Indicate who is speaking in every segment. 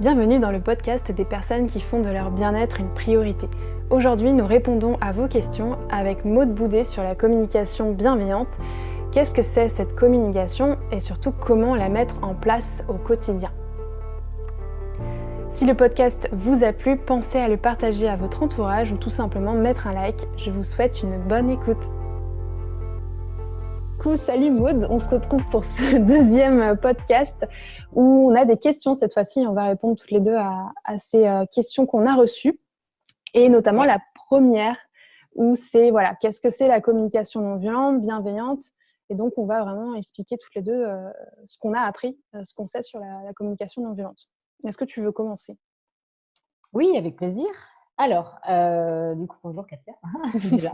Speaker 1: Bienvenue dans le podcast des personnes qui font de leur bien-être une priorité. Aujourd'hui, nous répondons à vos questions avec Maude Boudet sur la communication bienveillante. Qu'est-ce que c'est cette communication et surtout comment la mettre en place au quotidien? Si le podcast vous a plu, pensez à le partager à votre entourage ou tout simplement mettre un like. Je vous souhaite une bonne écoute. Salut Maude, on se retrouve pour ce deuxième podcast où on a des questions cette fois-ci. On va répondre toutes les deux à ces questions qu'on a reçues et notamment la première où c'est qu'est-ce que c'est la communication non violente, bienveillante, et donc on va vraiment expliquer toutes les deux ce qu'on a appris, ce qu'on sait sur la communication non violente. Est-ce que tu veux commencer?
Speaker 2: Oui, avec plaisir. Alors, du coup, bonjour Katia. Déjà.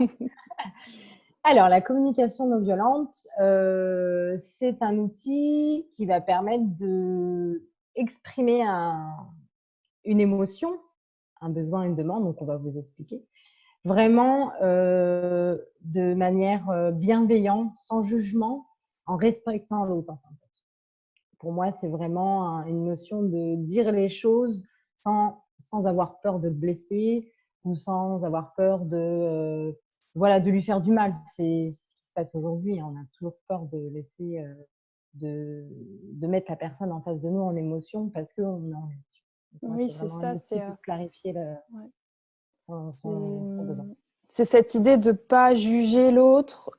Speaker 2: Alors, la communication non violente, c'est un outil qui va permettre d'exprimer une émotion, un besoin, une demande, donc on va vous expliquer, vraiment de manière bienveillante, sans jugement, en respectant l'autre. En fait. Pour moi, c'est vraiment une notion de dire les choses sans avoir peur de le blesser ou sans avoir peur de lui faire du mal. C'est ce qui se passe aujourd'hui. On a toujours peur de laisser, de mettre la personne en face de nous en émotion parce qu'on est en émotion.
Speaker 1: Oui,
Speaker 2: c'est
Speaker 1: c'est
Speaker 2: vraiment
Speaker 1: ça.
Speaker 2: un outil pour clarifier son besoin.
Speaker 1: C'est cette idée de ne pas juger l'autre,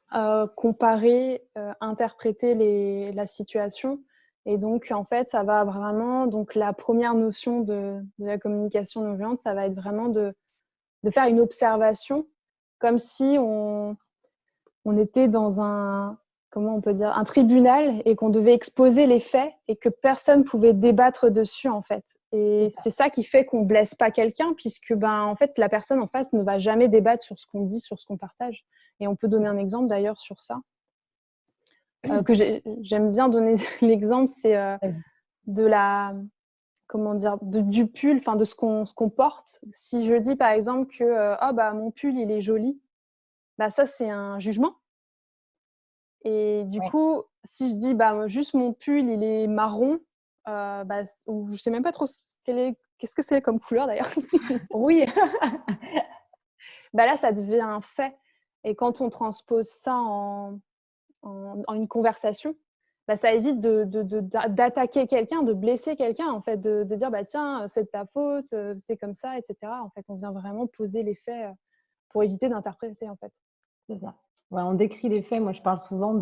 Speaker 1: comparer, interpréter la situation. Et donc, en fait, ça va vraiment… Donc, la première notion de la communication non violente, ça va être vraiment de faire une observation, comme si on était dans comment on peut dire, un tribunal et qu'on devait exposer les faits et que personne ne pouvait débattre dessus, en fait. Et c'est ça qui fait qu'on ne blesse pas quelqu'un, puisque en fait, la personne en face ne va jamais débattre sur ce qu'on dit, sur ce qu'on partage. Et on peut donner un exemple d'ailleurs sur ça, que j'aime bien donner l'exemple, c'est de la… Comment dire, du pull, enfin de ce qu'on porte. Si je dis par exemple que mon pull il est joli, ça c'est un jugement. Et du coup, si je dis juste mon pull il est marron, ou je sais même pas trop qu'est-ce que c'est comme couleur d'ailleurs.
Speaker 2: Oui.
Speaker 1: Là ça devient un fait. Et quand on transpose ça en une conversation, ça évite d'attaquer quelqu'un, de blesser quelqu'un, en fait, de dire tiens, c'est de ta faute, c'est comme ça, etc. En fait, on vient vraiment poser les faits pour éviter d'interpréter, en fait.
Speaker 2: C'est ça. Ouais, on décrit les faits. Moi, je parle souvent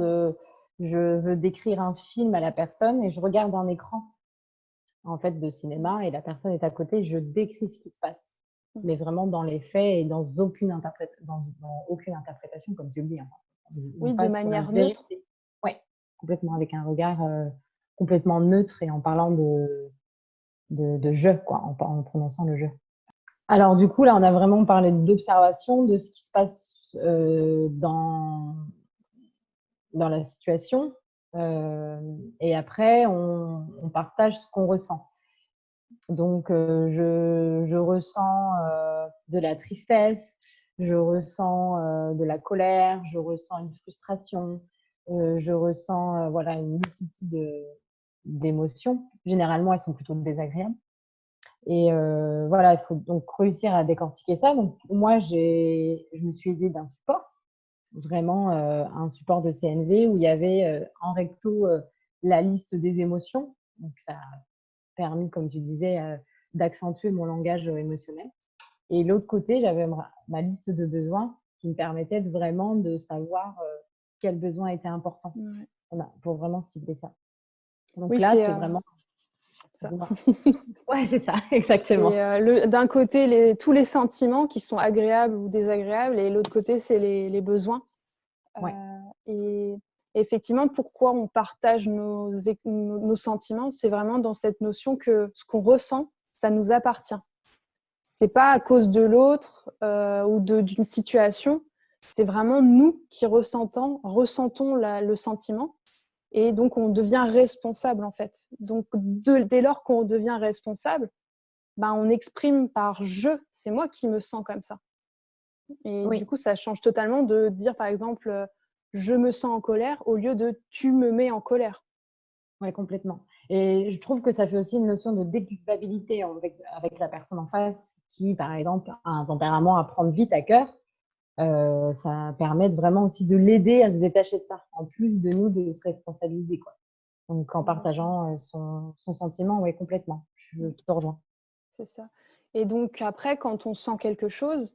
Speaker 2: je veux décrire un film à la personne et je regarde un écran en fait de cinéma et la personne est à côté. Je décris ce qui se passe, mais vraiment dans les faits et dans aucune interprétation, comme tu le dis.
Speaker 1: Oui, de
Speaker 2: Pas sur la
Speaker 1: manière neutre.
Speaker 2: vérité. Ouais, complètement avec un regard complètement neutre et en parlant de jeu, quoi, en prononçant le jeu. Alors du coup, là, on a vraiment parlé d'observation de ce qui se passe dans la situation. Et après, on partage ce qu'on ressent. Donc, je ressens de la tristesse, je ressens de la colère, je ressens une frustration, je ressens une multitude d'émotions. Généralement, elles sont plutôt désagréables. Et il faut donc réussir à décortiquer ça. Donc, moi, je me suis aidée d'un support, vraiment un support de CNV où il y avait en recto la liste des émotions. Donc, ça a permis, comme tu disais, d'accentuer mon langage émotionnel. Et l'autre côté, j'avais ma liste de besoins qui me permettait vraiment de savoir quel besoin était important pour vraiment cibler ça. Donc
Speaker 1: oui,
Speaker 2: là, c'est vraiment…
Speaker 1: ça.
Speaker 2: Ouais, c'est ça, exactement.
Speaker 1: Et d'un côté, tous les sentiments qui sont agréables ou désagréables, et l'autre côté, c'est les besoins.
Speaker 2: Ouais.
Speaker 1: Et effectivement, pourquoi on partage nos sentiments, c'est vraiment dans cette notion que ce qu'on ressent, ça nous appartient. C'est pas à cause de l'autre ou d'une situation, c'est vraiment nous qui ressentons le sentiment. Et donc, on devient responsable, en fait. Donc, dès lors qu'on devient responsable, on exprime par « je », c'est moi qui me sens comme ça. Et du coup, ça change totalement de dire, par exemple, « je me sens en colère » au lieu de « tu me mets en colère ».
Speaker 2: Oui, complètement. Et je trouve que ça fait aussi une notion de déculpabilité avec la personne en face qui, par exemple, a un tempérament à prendre vite à cœur. Ça permet vraiment aussi de l'aider à se détacher de ça, en plus de nous de se responsabiliser, quoi. Donc, en partageant son sentiment, oui, complètement. Je te rejoins.
Speaker 1: C'est ça. Et donc après, quand on sent quelque chose,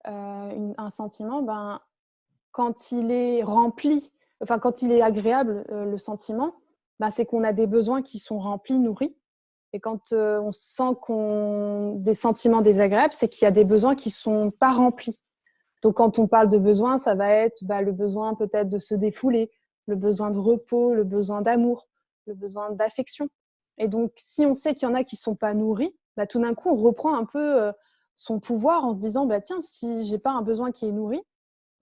Speaker 1: un sentiment, ben, quand il est rempli, enfin quand il est agréable, le sentiment, ben, c'est qu'on a des besoins qui sont remplis, nourris. Et quand on sent des sentiments désagréables, c'est qu'il y a des besoins qui ne sont pas remplis. Donc quand on parle de besoins, ça va être le besoin peut-être de se défouler, le besoin de repos, le besoin d'amour, le besoin d'affection. Et donc si on sait qu'il y en a qui ne sont pas nourris, tout d'un coup on reprend un peu son pouvoir en se disant tiens, si j'ai pas un besoin qui est nourri,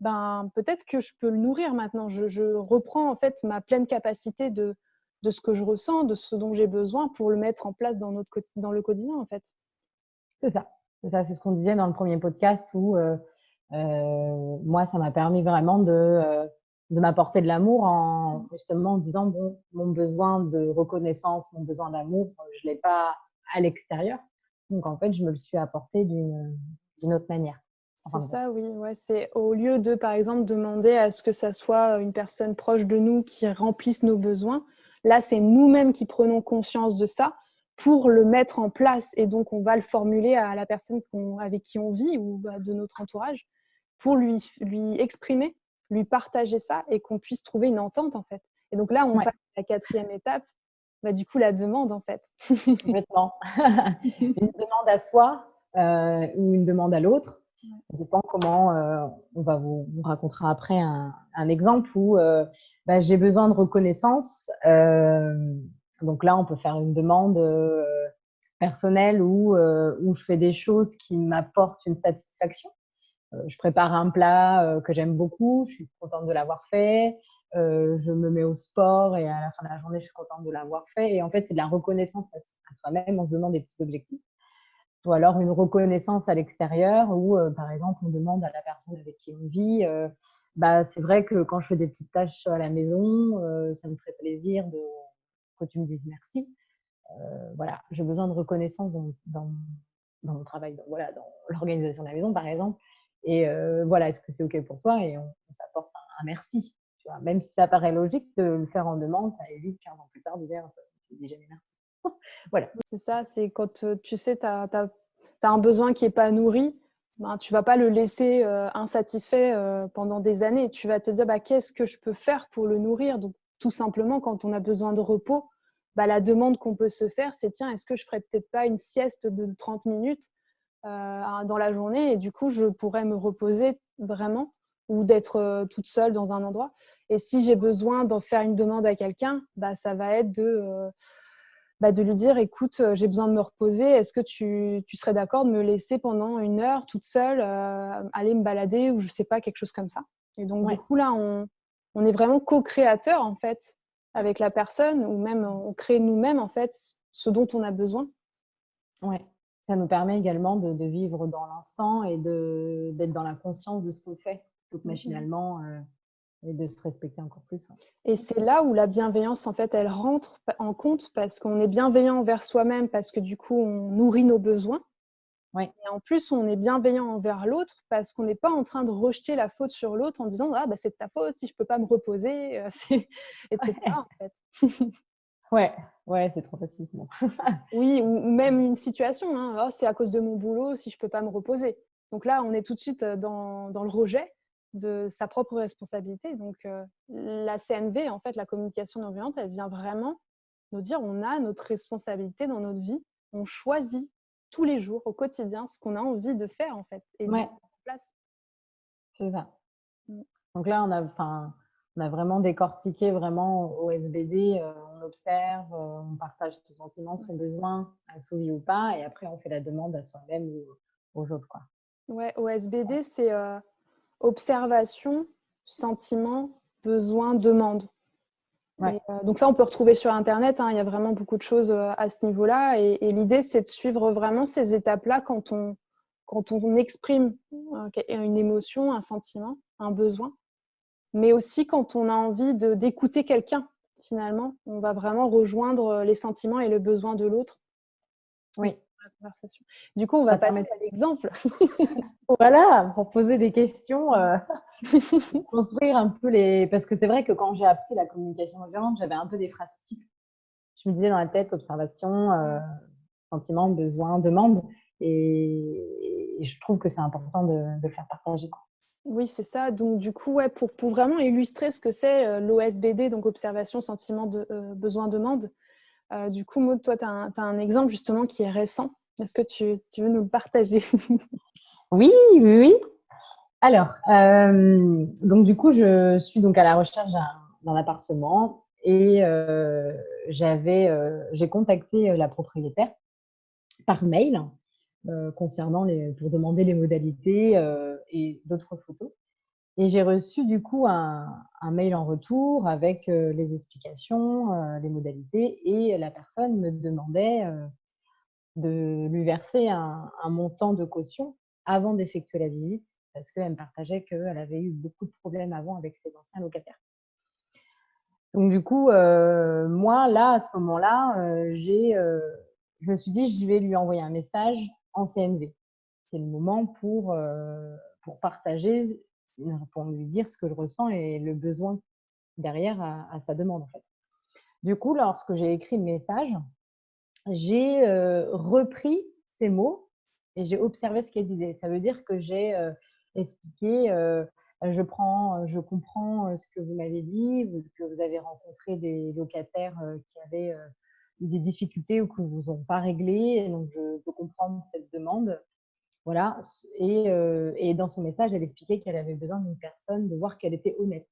Speaker 1: peut-être que je peux le nourrir maintenant. Je reprends en fait ma pleine capacité de ce que je ressens, de ce dont j'ai besoin pour le mettre en place dans le quotidien en fait.
Speaker 2: C'est ça. C'est ce qu'on disait dans le premier podcast où moi, ça m'a permis vraiment de m'apporter de l'amour en justement en disant bon, mon besoin de reconnaissance, mon besoin d'amour, je l'ai pas à l'extérieur. Donc en fait, je me le suis apporté d'une autre manière.
Speaker 1: C'est ça, oui. Ouais, c'est au lieu de, par exemple, demander à ce que ça soit une personne proche de nous qui remplisse nos besoins, là, c'est nous-mêmes qui prenons conscience de ça pour le mettre en place. Et donc, on va le formuler à la personne avec qui on vit ou de notre entourage pour lui exprimer, lui partager ça et qu'on puisse trouver une entente, en fait. Et donc là, on passe à la quatrième étape, du coup, la demande, en fait.
Speaker 2: Complètement. Une demande à soi ou une demande à l'autre. Ça dépend comment on vous racontera après un exemple où j'ai besoin de reconnaissance. Donc là, on peut faire une demande personnelle où je fais des choses qui m'apportent une satisfaction. Je prépare un plat que j'aime beaucoup, je suis contente de l'avoir fait. Je me mets au sport et à la fin de la journée, je suis contente de l'avoir fait. Et en fait, c'est de la reconnaissance à soi-même en se donnant des petits objectifs. Ou alors une reconnaissance à l'extérieur où, par exemple, on demande à la personne avec qui on vit, c'est vrai que quand je fais des petites tâches à la maison, ça me ferait plaisir que tu me dises merci. Voilà, j'ai besoin de reconnaissance dans mon travail, dans l'organisation de la maison, par exemple. Et voilà, est-ce que c'est OK pour toi? Et on s'apporte un merci. Tu vois? Même si ça paraît logique de le faire en demande, ça évite 15 ans plus tard de dire de toute façon, tu ne dis jamais merci. Voilà.
Speaker 1: C'est ça, c'est quand tu sais, tu as un besoin qui n'est pas nourri, tu ne vas pas le laisser insatisfait pendant des années. Tu vas te dire qu'est-ce que je peux faire pour le nourrir. Donc, tout simplement, quand on a besoin de repos, la demande qu'on peut se faire, c'est tiens, est-ce que je ne ferais peut-être pas une sieste de 30 minutes dans la journée et du coup, je pourrais me reposer vraiment ou d'être toute seule dans un endroit. Et si j'ai besoin d'en faire une demande à quelqu'un, ça va être de lui dire écoute, j'ai besoin de me reposer, est-ce que tu serais d'accord de me laisser pendant 1 heure toute seule aller me balader ou je sais pas, quelque chose comme ça. Et donc du coup là on est vraiment co-créateur en fait avec la personne ou même on crée nous-mêmes en fait ce dont on a besoin.
Speaker 2: Ouais, ça nous permet également de vivre dans l'instant et d'être dans la conscience de ce qu'on fait plutôt que machinalement et de se respecter encore plus. Ouais.
Speaker 1: Et c'est là où la bienveillance, en fait, elle rentre en compte parce qu'on est bienveillant envers soi-même parce que du coup, on nourrit nos besoins.
Speaker 2: Ouais.
Speaker 1: Et en plus, on est bienveillant envers l'autre parce qu'on n'est pas en train de rejeter la faute sur l'autre en disant ah c'est de ta faute si je peux pas me reposer, etc. En fait.
Speaker 2: Ouais, c'est trop facile sinon.
Speaker 1: Oui, ou même une situation, hein, oh, c'est à cause de mon boulot si je peux pas me reposer. Donc là, on est tout de suite dans le rejet de sa propre responsabilité. Donc la CNV, en fait, la communication non violente, elle vient vraiment nous dire on a notre responsabilité dans notre vie, on choisit tous les jours, au quotidien, ce qu'on a envie de faire en fait et de mettre en place.
Speaker 2: C'est ça. Donc là, on a vraiment décortiqué vraiment au SBD, on observe, on partage ses sentiments, son besoin, assouvi ou pas, et après on fait la demande à soi-même ou aux autres, quoi.
Speaker 1: Ouais, au SBD, c'est observation, sentiment, besoin, demande.
Speaker 2: Ouais.
Speaker 1: Et, donc ça, on peut retrouver sur Internet, hein, il y a vraiment beaucoup de choses à ce niveau-là. Et l'idée, c'est de suivre vraiment ces étapes-là quand on exprime une émotion, un sentiment, un besoin. Mais aussi quand on a envie d'écouter quelqu'un. finalement. On va vraiment rejoindre les sentiments et le besoin de l'autre
Speaker 2: Oui.
Speaker 1: dans la conversation. Du coup, on va passer à l'exemple.
Speaker 2: Voilà, pour poser des questions, construire un peu les… Parce que c'est vrai que quand j'ai appris la communication non violente, j'avais un peu des phrases types. Je me disais dans la tête, observation, sentiment, besoin, demande. Et je trouve que c'est important de le faire partager, quoi.
Speaker 1: Oui, c'est ça. Donc, du coup, ouais, pour vraiment illustrer ce que c'est l'OSBD, donc observation, sentiment, besoin, demande. Du coup, Maud, toi, tu as un exemple justement qui est récent. Est-ce que tu veux nous le partager?
Speaker 2: Oui, oui, oui. Alors, donc du coup, je suis donc à la recherche d'un appartement et j'ai contacté la propriétaire par mail pour demander les modalités et d'autres photos. Et j'ai reçu du coup un mail en retour avec les explications, les modalités, et la personne me demandait de lui verser un montant de caution avant d'effectuer la visite, parce qu'elle me partageait qu'elle avait eu beaucoup de problèmes avant avec ses anciens locataires. Donc du coup, moi, là, à ce moment-là, je me suis dit, je vais lui envoyer un message en CNV. C'est le moment pour partager, pour lui dire ce que je ressens et le besoin derrière à sa demande, en fait. Du coup, lorsque j'ai écrit le message, j'ai repris ces mots et j'ai observé ce qu'elle disait. Ça veut dire que j'ai expliqué, je comprends ce que vous m'avez dit, que vous avez rencontré des locataires qui avaient eu des difficultés ou qui ne vous ont pas réglé, et donc je peux comprendre cette demande. Voilà. Et dans son message, elle expliquait qu'elle avait besoin d'une personne, de voir qu'elle était honnête.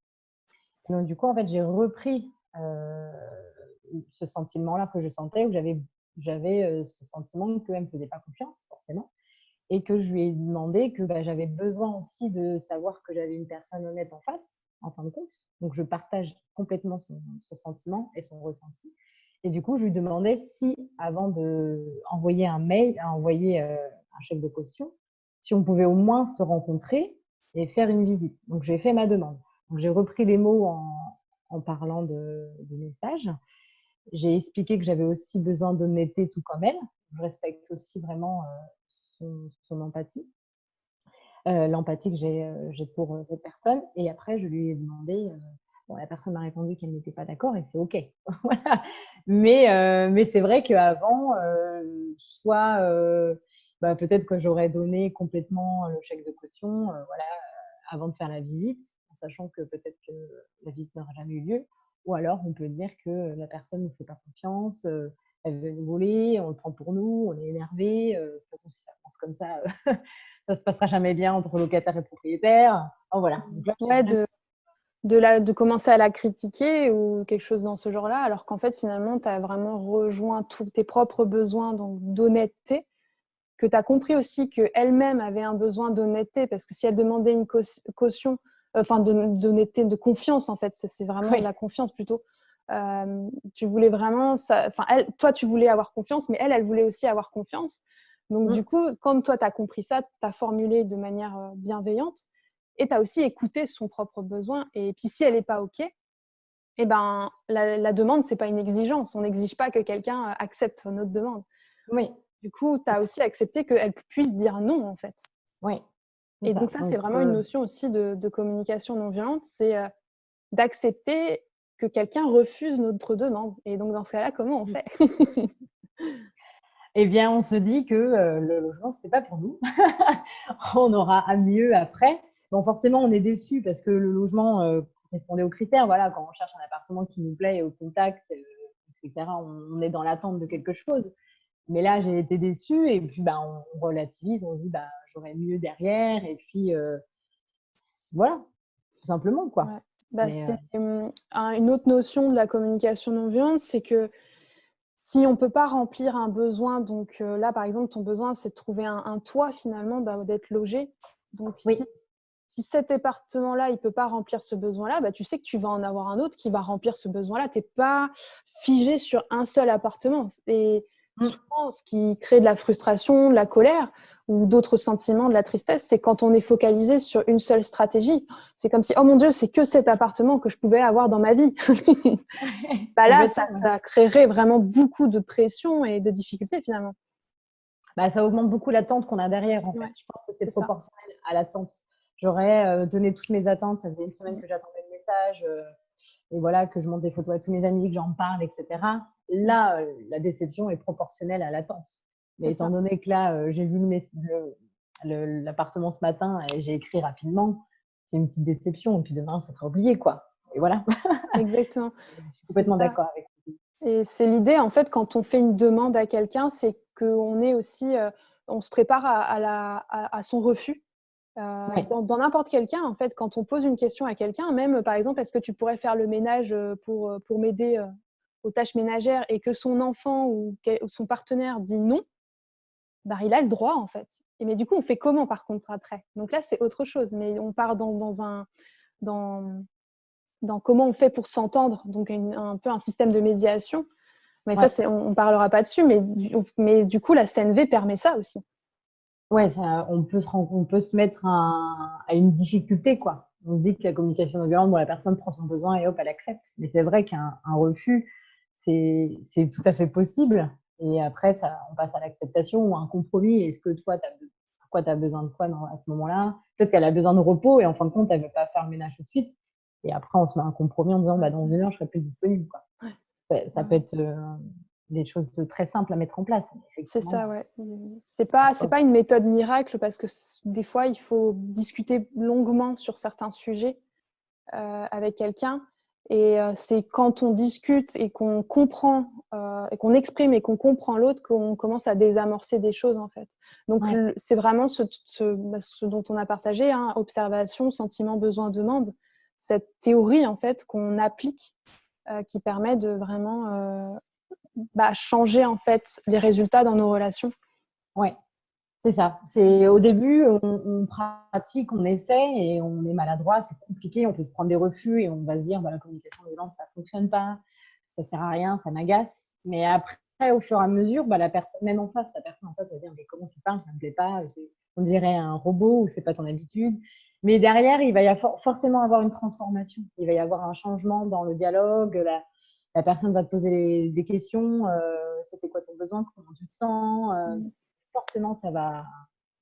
Speaker 2: Et donc, du coup, en fait, j'ai repris ce sentiment-là que je sentais, où j'avais ce sentiment qu'elle ne me faisait pas confiance, forcément, et que je lui ai demandé que j'avais besoin aussi de savoir que j'avais une personne honnête en face, en fin de compte. Donc, je partage complètement ce sentiment et son ressenti. Et du coup, je lui demandais si, avant d'envoyer un mail, envoyer un chèque de caution, si on pouvait au moins se rencontrer et faire une visite. Donc, j'ai fait ma demande. Donc, j'ai repris les mots en parlant du message. J'ai expliqué que j'avais aussi besoin d'honnêteté, tout comme elle. Je respecte aussi vraiment son empathie, l'empathie que j'ai pour cette personne. Et après, je lui ai demandé… bon, la personne m'a répondu qu'elle n'était pas d'accord et c'est OK. Voilà. Mais c'est vrai qu'avant, soit peut-être que j'aurais donné complètement le chèque de caution voilà, avant de faire la visite, en sachant que peut-être que la visite n'aura jamais eu lieu. Ou alors, on peut dire que la personne ne fait pas confiance, elle veut nous voler, on le prend pour nous, on est énervé. De toute façon, si ça pense comme ça, ça ne se passera jamais bien entre locataire et propriétaire. Oh, voilà. Donc là,
Speaker 1: Ouais, de commencer à la critiquer ou quelque chose dans ce genre-là, alors qu'en fait, finalement, tu as vraiment rejoint tous tes propres besoins d'honnêteté, que tu as compris aussi qu'elle-même avait un besoin d'honnêteté, parce que si elle demandait une caution, enfin d'honnêteté, de confiance, en fait, c'est vraiment de la confiance plutôt. Tu voulais vraiment ça, toi, tu voulais avoir confiance, mais elle voulait aussi avoir confiance. Donc, du coup, quand toi, tu as compris ça, tu as formulé de manière bienveillante et tu as aussi écouté son propre besoin. Et puis, si elle n'est pas OK, eh ben, la demande, ce n'est pas une exigence. On n'exige pas que quelqu'un accepte notre demande.
Speaker 2: Oui.
Speaker 1: Du coup, tu as aussi accepté qu'elle puisse dire non, en fait.
Speaker 2: Oui.
Speaker 1: Et donc, ça, c'est vraiment une notion aussi de communication non violente, c'est d'accepter que quelqu'un refuse notre demande. Et donc, dans ce cas-là, comment on fait?
Speaker 2: Eh bien, on se dit que le logement, ce n'était pas pour nous. On aura à mieux après. Bon, forcément, on est déçu parce que le logement correspondait aux critères. Voilà, quand on cherche un appartement qui nous plaît, au contact, etc., on est dans l'attente de quelque chose. Mais là, j'ai été déçue et puis on relativise, on se dit j'aurais mieux derrière. Et puis, voilà, tout simplement, quoi.
Speaker 1: Ouais. C'est une autre notion de la communication non violente, c'est que si on ne peut pas remplir un besoin, donc là, par exemple, ton besoin, c'est de trouver un toit, finalement, d'être logé. Donc,
Speaker 2: oui.
Speaker 1: Si cet appartement-là, il ne peut pas remplir ce besoin-là, tu sais que tu vas en avoir un autre qui va remplir ce besoin-là. Tu n'es pas figé sur un seul appartement. Et souvent, ce qui crée de la frustration, de la colère, ou d'autres sentiments, de la tristesse, c'est quand on est focalisé sur une seule stratégie. C'est comme si, oh mon Dieu, c'est que cet appartement que je pouvais avoir dans ma vie. Bah là, ça créerait vraiment beaucoup de pression et de difficultés finalement.
Speaker 2: Bah, ça augmente beaucoup l'attente qu'on a derrière, en fait.
Speaker 1: Ouais,
Speaker 2: Je pense que c'est
Speaker 1: c'est ça.
Speaker 2: proportionnel à l'attente. J'aurais donné toutes mes attentes. Ça faisait une semaine que j'attendais le message. Et voilà, que je montre des photos à tous mes amis, que j'en parle, etc. Là, la déception est proportionnelle à l'attente. Mais étant donné que là, j'ai vu l'appartement ce matin et j'ai écrit rapidement, c'est une petite déception. Et puis demain, ça sera oublié, quoi. Et voilà.
Speaker 1: Exactement.
Speaker 2: Je suis complètement d'accord avec vous.
Speaker 1: Et c'est l'idée, en fait, quand on fait une demande à quelqu'un, c'est qu'on est aussi, on se prépare à son refus.
Speaker 2: Ouais.
Speaker 1: Dans n'importe quel cas, en fait, quand on pose une question à quelqu'un, même par exemple, est-ce que tu pourrais faire le ménage pour m'aider aux tâches ménagères et que son enfant ou son partenaire dit non, bah, il a le droit, en fait. Mais du coup, on fait comment par contre après? Donc là, c'est autre chose. Mais on part dans, dans comment on fait pour s'entendre, donc un peu un système de médiation. Mais
Speaker 2: Ouais.
Speaker 1: ça, on ne parlera pas dessus, mais du coup, la CNV permet ça aussi.
Speaker 2: Ouais, on peut se mettre à une difficulté, quoi. On se dit que la communication non violente, bon, la personne prend son besoin et hop, elle accepte. Mais c'est vrai qu'un refus, c'est tout à fait possible. Et après, on passe à l'acceptation ou à un compromis. Est-ce que toi, pourquoi tu as besoin de quoi à ce moment-là? Peut-être qu'elle a besoin de repos et en fin de compte, elle ne veut pas faire le ménage tout de suite. Et après, on se met un compromis en disant, bah, dans 1 heure, je serai plus disponible, quoi. Ça peut être des choses très simples à mettre en place.
Speaker 1: C'est ça, ouais. C'est pas une méthode miracle parce que des fois, il faut discuter longuement sur certains sujets avec quelqu'un. Et c'est quand on discute et qu'on comprend, et qu'on exprime et qu'on comprend l'autre qu'on commence à désamorcer des choses, en fait. Donc, c'est vraiment ce dont on a partagé, hein, observation, sentiment, besoin, demande. Cette théorie, en fait, qu'on applique qui permet de vraiment changer en fait les résultats dans nos relations.
Speaker 2: Ouais, c'est ça. C'est au début, on pratique, on essaie et on est maladroit, c'est compliqué, on peut se prendre des refus et on va se dire bah, la communication violente, ça fonctionne pas, ça sert à rien, ça m'agace. Mais après, au fur et à mesure, bah, la personne, même en face, la personne en face va dire mais comment tu parles, ça me plaît pas, on dirait un robot ou c'est pas ton habitude. Mais derrière, il va y avoir forcément avoir une transformation. Il va y avoir un changement dans le dialogue. La personne va te poser des questions. C'était quoi ton besoin? Comment tu te sens? Forcément, ça va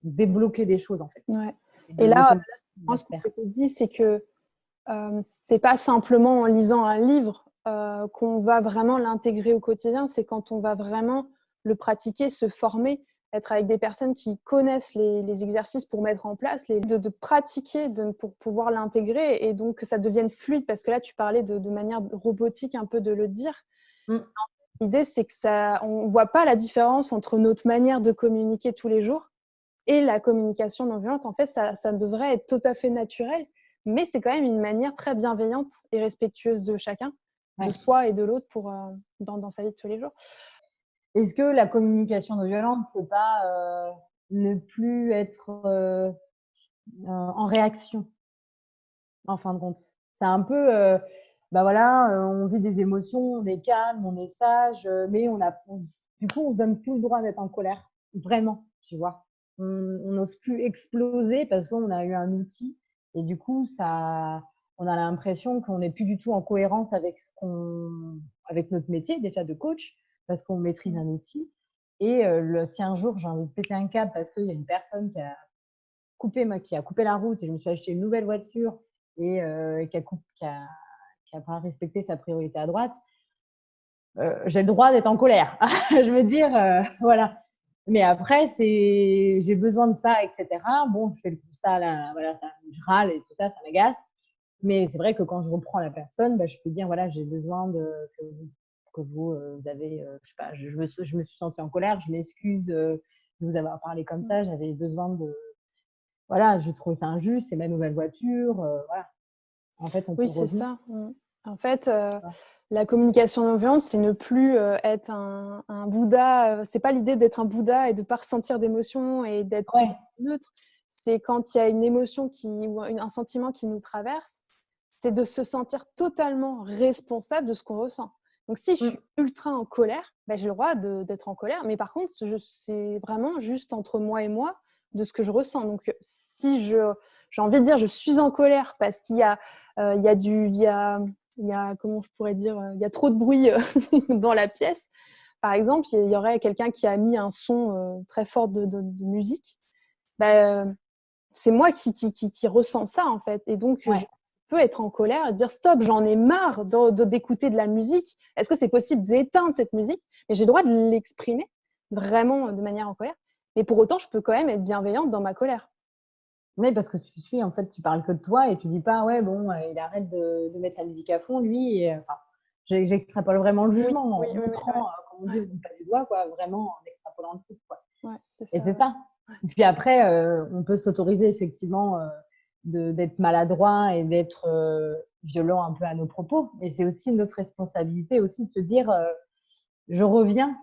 Speaker 2: débloquer des choses en fait.
Speaker 1: Ouais. Et là, ce qu'on s'était dit, c'est que c'est pas simplement en lisant un livre qu'on va vraiment l'intégrer au quotidien, c'est quand on va vraiment le pratiquer, se former, être avec des personnes qui connaissent les exercices pour mettre en place, de pratiquer pour pouvoir l'intégrer et donc que ça devienne fluide, parce que là, tu parlais de manière robotique un peu de le dire. L'idée, c'est que on ne voit pas la différence entre notre manière de communiquer tous les jours et la communication non violente. En fait, ça devrait être tout à fait naturel, mais c'est quand même une manière très bienveillante et respectueuse de chacun, de soi et de l'autre dans sa vie de tous les jours.
Speaker 2: Est-ce que la communication non violente, c'est pas ne plus être en réaction, en fin de compte? C'est un peu, bah voilà, on vit des émotions, on est calme, on est sage, mais du coup, on se donne plus le droit d'être en colère, vraiment, tu vois. On n'ose plus exploser parce qu'on a eu un outil et du coup, on a l'impression qu'on n'est plus du tout en cohérence avec avec notre métier déjà de coach parce qu'on maîtrise un outil. Et si un jour j'ai envie de péter un câble parce qu'il y a une personne qui a coupé la route et je me suis acheté une nouvelle voiture et qui a pas respecté sa priorité à droite, j'ai le droit d'être en colère. Je veux dire, voilà. Mais après, j'ai besoin de ça, etc. Bon, je fais ça, là, voilà, je râle et tout ça, ça m'agace. Mais c'est vrai que quand je reprends la personne, bah, je peux dire, voilà, j'ai besoin que vous avez, je sais pas, je me suis sentie en colère, je m'excuse de vous avoir parlé comme ça, j'avais besoin voilà, je trouvais ça injuste, c'est ma nouvelle voiture, voilà. En fait, on peut
Speaker 1: c'est
Speaker 2: revenir.
Speaker 1: ça. En fait, la communication non violente, c'est ne plus être un Bouddha. C'est pas l'idée d'être un Bouddha et de ne pas ressentir d'émotions et d'être neutre. C'est quand il y a une émotion ou un sentiment qui nous traverse, c'est de se sentir totalement responsable de ce qu'on ressent. Donc, si je suis ultra en colère, j'ai le droit d'être en colère. Mais par contre, c'est vraiment juste entre moi et moi. de ce que je ressens. Donc, si j'ai envie de dire, je suis en colère parce qu'il y a, comment je pourrais dire, il y a trop de bruit dans la pièce. Par exemple, il y aurait quelqu'un qui a mis un son très fort de musique. C'est moi qui ressens ça, en fait. Et donc, je peux être en colère et dire stop, j'en ai marre d'écouter de la musique. Est-ce que c'est possible d'éteindre cette musique? Et j'ai le droit de l'exprimer vraiment de manière en colère. Mais pour autant, je peux quand même être bienveillante dans ma colère.
Speaker 2: Oui, parce que en fait, tu parles que de toi et tu dis pas, ouais, bon, il arrête de mettre la musique à fond, lui. Et, enfin, j'extrapole vraiment le jugement en montrant, comme on dit, au bout du doigt, quoi, vraiment en extrapolant le truc, quoi.
Speaker 1: Ouais, c'est
Speaker 2: et
Speaker 1: ça.
Speaker 2: c'est ça. Et puis après, on peut s'autoriser effectivement d'être maladroit et d'être violent un peu à nos propos. Mais c'est aussi notre responsabilité aussi de se dire, je reviens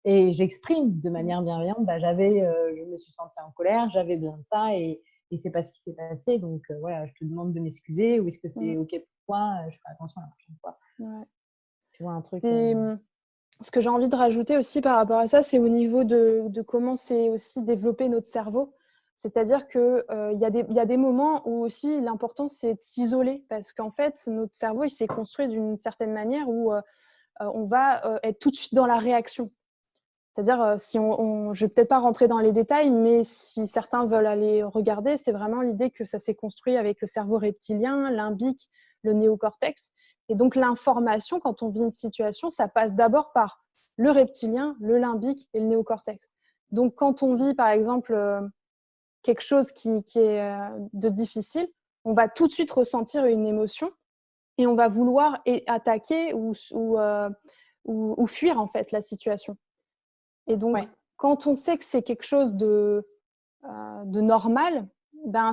Speaker 2: et j'exprime de manière bienveillante, je me suis sentie en colère, j'avais besoin de ça et c'est pas ce qui s'est passé. Donc voilà, je te demande de m'excuser ou est-ce que c'est OK pour toi? Je ferai attention la prochaine fois.
Speaker 1: Ouais.
Speaker 2: Tu vois un truc.
Speaker 1: Ce que j'ai envie de rajouter aussi par rapport à ça, c'est au niveau de comment c'est aussi développer notre cerveau. C'est-à-dire qu'il y a des moments où aussi l'important, c'est de s'isoler parce qu'en fait, notre cerveau, il s'est construit d'une certaine manière où on va être tout de suite dans la réaction. C'est-à-dire, si je ne vais peut-être pas rentrer dans les détails, mais si certains veulent aller regarder, c'est vraiment l'idée que ça s'est construit avec le cerveau reptilien, limbique, le néocortex. Et donc, l'information, quand on vit une situation, ça passe d'abord par le reptilien, le limbique et le néocortex. Donc, quand on vit, par exemple, quelque chose qui est de difficile, on va tout de suite ressentir une émotion et on va vouloir attaquer ou fuir, en fait, la situation. Et donc, quand on sait que c'est quelque chose de normal,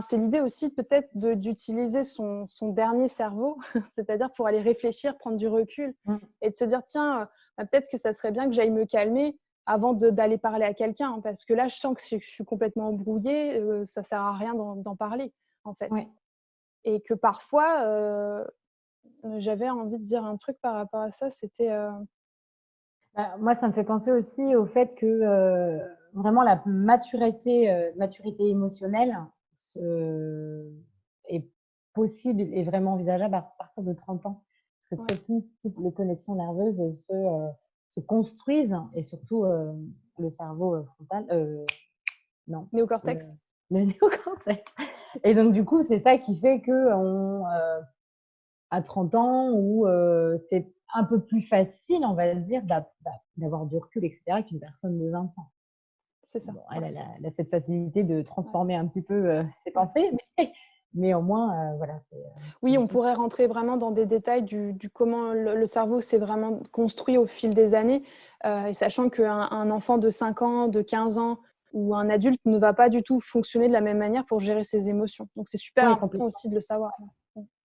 Speaker 1: c'est l'idée aussi peut-être d'utiliser son dernier cerveau, c'est-à-dire pour aller réfléchir, prendre du recul et de se dire, tiens, peut-être que ça serait bien que j'aille me calmer avant d'aller parler à quelqu'un, parce que là, je sens que je suis complètement embrouillée, ça ne sert à rien d'en parler, en fait. Et que parfois, j'avais envie de dire un truc par rapport à ça, c'était…
Speaker 2: Moi, ça me fait penser aussi au fait que vraiment la maturité émotionnelle est possible et vraiment envisageable à partir de 30 ans. Parce que toutes les connexions nerveuses se construisent et surtout le cerveau frontal, non,
Speaker 1: néocortex.
Speaker 2: le néocortex. Et donc, du coup, c'est ça qui fait qu'on à 30 ans où c'est un peu plus facile, on va dire, d'avoir du recul, etc., qu'une personne de 20 ans.
Speaker 1: C'est ça.
Speaker 2: Bon, elle a cette facilité de transformer un petit peu ses pensées, mais au moins, voilà.
Speaker 1: Oui, on pourrait rentrer vraiment dans des détails du comment le cerveau s'est vraiment construit au fil des années, et sachant qu'un enfant de 5 ans, de 15 ans ou un adulte ne va pas du tout fonctionner de la même manière pour gérer ses émotions. Donc, c'est super important aussi de le savoir.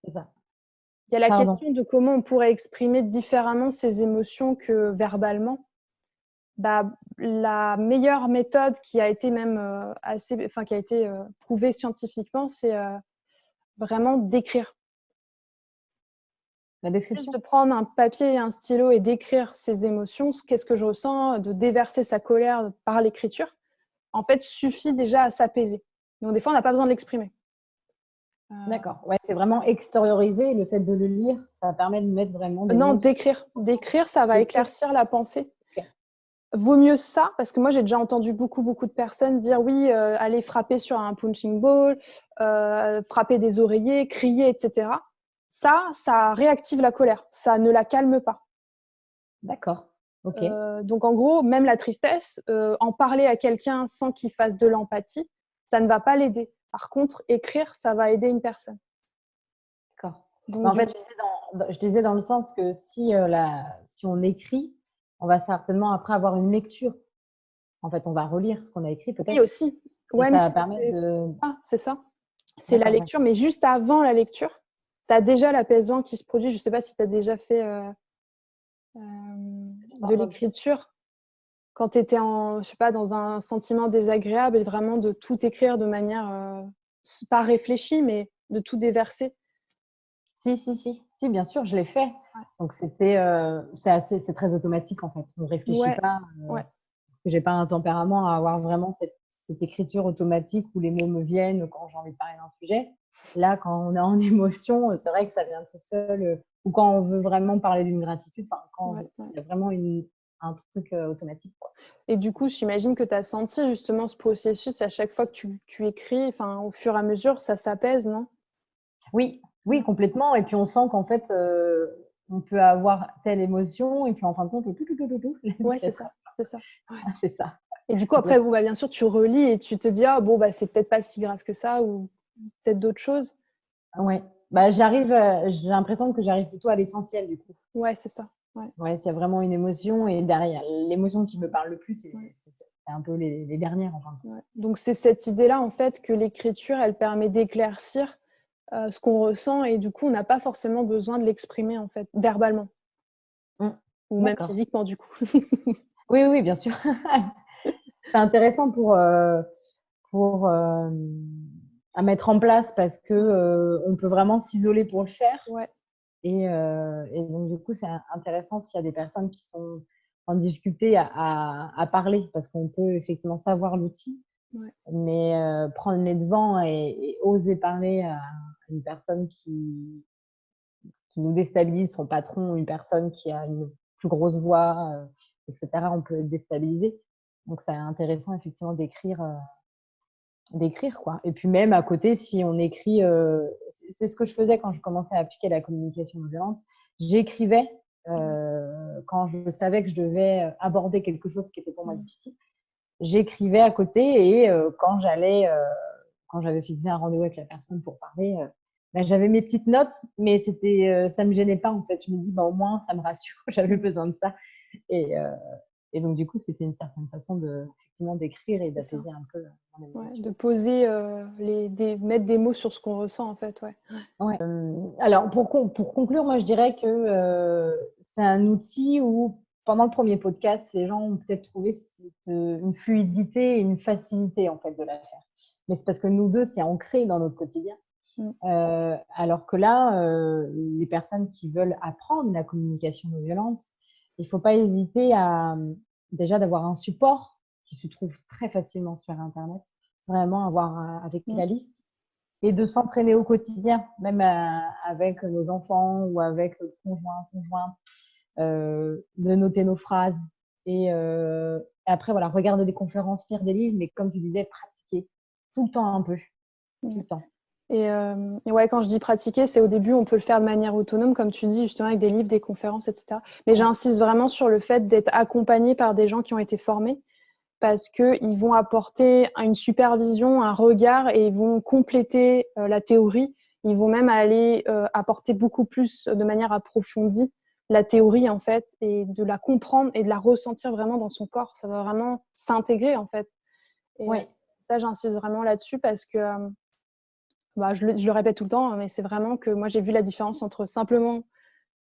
Speaker 2: C'est ça.
Speaker 1: Il y a la question de comment on pourrait exprimer différemment ses émotions que verbalement. La meilleure méthode qui a été même qui a été prouvée scientifiquement, c'est vraiment d'écrire.
Speaker 2: La description.
Speaker 1: Juste de prendre un papier et un stylo et d'écrire ses émotions, qu'est-ce que je ressens, de déverser sa colère par l'écriture, en fait, suffit déjà à s'apaiser. Donc, des fois, on n'a pas besoin de l'exprimer.
Speaker 2: D'accord. Ouais, c'est vraiment extérioriser. Le fait de le lire, ça permet de mettre vraiment des
Speaker 1: Non,
Speaker 2: mots.
Speaker 1: d'écrire. D'écrire, ça va éclaircir la pensée. Okay. Vaut mieux ça, parce que moi, j'ai déjà entendu beaucoup de personnes dire oui, aller frapper sur un punching ball, frapper des oreillers, crier, etc. Ça réactive la colère. Ça ne la calme pas.
Speaker 2: D'accord. Ok.
Speaker 1: Donc, en gros, même la tristesse, en parler à quelqu'un sans qu'il fasse de l'empathie, ça ne va pas l'aider. Par contre, écrire, ça va aider une personne.
Speaker 2: D'accord. En fait, je disais dans le sens que si on écrit, on va certainement après avoir une lecture. En fait, on va relire ce qu'on a écrit peut-être.
Speaker 1: Oui, aussi. Ouais,
Speaker 2: ça va permettre de…
Speaker 1: c'est ça. C'est la lecture, mais juste avant la lecture, tu as déjà l'apaisement qui se produit. Je ne sais pas si tu as déjà fait de l'écriture. Quand tu étais dans un sentiment désagréable et vraiment de tout écrire de manière pas réfléchie, mais de tout déverser.
Speaker 2: Si, bien sûr, je l'ai fait. Ouais. Donc, c'est très automatique en fait. On ne réfléchit pas. J'ai pas un tempérament à avoir vraiment cette écriture automatique où les mots me viennent quand j'ai envie de parler d'un sujet. Là, quand on est en émotion, c'est vrai que ça vient tout seul. Ou quand on veut vraiment parler d'une gratitude, quand il y a vraiment un truc automatique, quoi.
Speaker 1: Et du coup, j'imagine que tu as senti justement ce processus à chaque fois que tu écris, au fur et à mesure, ça s'apaise, non?
Speaker 2: Oui, complètement. Et puis on sent qu'en fait, on peut avoir telle émotion et puis en fin de compte, tout.
Speaker 1: Ouais, c'est ça. Ouais.
Speaker 2: C'est ça.
Speaker 1: Et du coup, après, bien sûr, tu relis et tu te dis, c'est peut-être pas si grave que ça ou peut-être d'autres choses.
Speaker 2: Ouais. J'ai l'impression que j'arrive plutôt à l'essentiel du coup.
Speaker 1: Ouais, c'est ça.
Speaker 2: Ouais, s'il y a vraiment une émotion et derrière, l'émotion qui me parle le plus, c'est un peu les dernières, enfin.
Speaker 1: Ouais. Donc, c'est cette idée-là, en fait, que l'écriture, elle permet d'éclaircir ce qu'on ressent et du coup, on n'a pas forcément besoin de l'exprimer, en fait, verbalement. Ou même physiquement, du coup.
Speaker 2: Oui, bien sûr. C'est intéressant à mettre en place parce que on peut vraiment s'isoler pour le faire.
Speaker 1: Ouais.
Speaker 2: Et donc, du coup, c'est intéressant s'il y a des personnes qui sont en difficulté à parler parce qu'on peut effectivement savoir l'outil, mais prendre les devants et oser parler à une personne qui nous déstabilise, son patron, une personne qui a une plus grosse voix, etc. On peut être déstabilisé. Donc, c'est intéressant effectivement d'écrire quoi. Et puis même à côté, si on écrit, c'est ce que je faisais quand je commençais à appliquer la communication non violente. J'écrivais quand je savais que je devais aborder quelque chose qui était pour moi difficile. J'écrivais à côté et quand j'avais fixé un rendez-vous avec la personne pour parler, j'avais mes petites notes, mais ça me gênait pas en fait. Je me dis au moins ça me rassure, j'avais besoin de ça. Et donc du coup, c'était une certaine façon effectivement d'écrire et d'apaiser un peu mon émotion.
Speaker 1: De poser, mettre des mots sur ce qu'on ressent en fait,
Speaker 2: alors pour conclure, moi je dirais que c'est un outil où pendant le premier podcast, les gens ont peut-être trouvé une fluidité et une facilité en fait de la faire. Mais c'est parce que nous deux, c'est ancré dans notre quotidien. Alors que là, les personnes qui veulent apprendre la communication non violente, il ne faut pas hésiter déjà d'avoir un support qui se trouve très facilement sur Internet, vraiment avoir avec la liste et de s'entraîner au quotidien, même avec nos enfants ou avec notre conjointe, de noter nos phrases et après, regarder des conférences, lire des livres, mais comme tu disais, pratiquer tout le temps un peu, tout le temps.
Speaker 1: Et quand je dis pratiquer, c'est au début, on peut le faire de manière autonome, comme tu dis, justement avec des livres, des conférences, etc. Mais j'insiste vraiment sur le fait d'être accompagné par des gens qui ont été formés parce qu'ils vont apporter une supervision, un regard et ils vont compléter la théorie. Ils vont même aller apporter beaucoup plus de manière approfondie la théorie, en fait, et de la comprendre et de la ressentir vraiment dans son corps. Ça va vraiment s'intégrer, en fait. Et ça, j'insiste vraiment là-dessus parce que je le répète tout le temps, mais c'est vraiment que moi, j'ai vu la différence entre simplement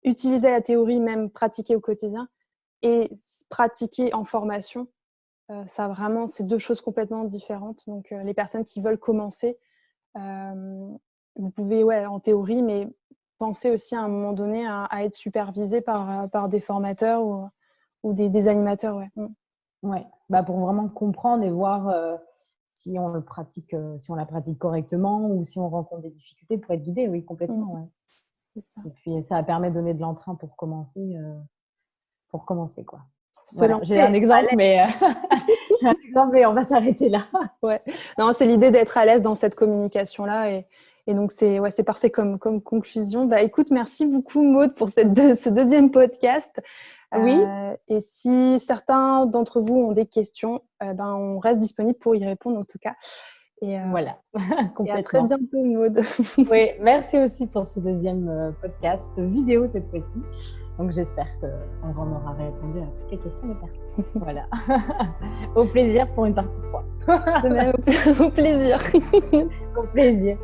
Speaker 1: utiliser la théorie, même pratiquer au quotidien, et pratiquer en formation. Ça vraiment, c'est deux choses complètement différentes. Donc, les personnes qui veulent commencer, vous pouvez, en théorie, mais pensez aussi à un moment donné à être supervisé par des formateurs ou des animateurs.
Speaker 2: Pour vraiment comprendre et voir si on la pratique correctement ou si on rencontre des difficultés pour être guidé, oui, complètement.
Speaker 1: C'est ça.
Speaker 2: Et puis, ça permet de donner de l'entrain pour commencer, quoi.
Speaker 1: J'ai
Speaker 2: un exemple, mais on va s'arrêter là.
Speaker 1: Non, c'est l'idée d'être à l'aise dans cette communication-là. Et donc, c'est parfait comme conclusion. Écoute, merci beaucoup, Maud, pour ce deuxième podcast.
Speaker 2: Oui.
Speaker 1: Et si certains d'entre vous ont des questions, on reste disponible pour y répondre en tout cas. Et,
Speaker 2: voilà, complètement.
Speaker 1: Et à très bientôt, Maud.
Speaker 2: Oui, merci aussi pour ce deuxième podcast vidéo cette fois-ci. Donc, j'espère qu'on aura répondu à toutes les questions des personnes. Voilà. Au plaisir pour une partie 3.
Speaker 1: De même, au plaisir.
Speaker 2: Au plaisir.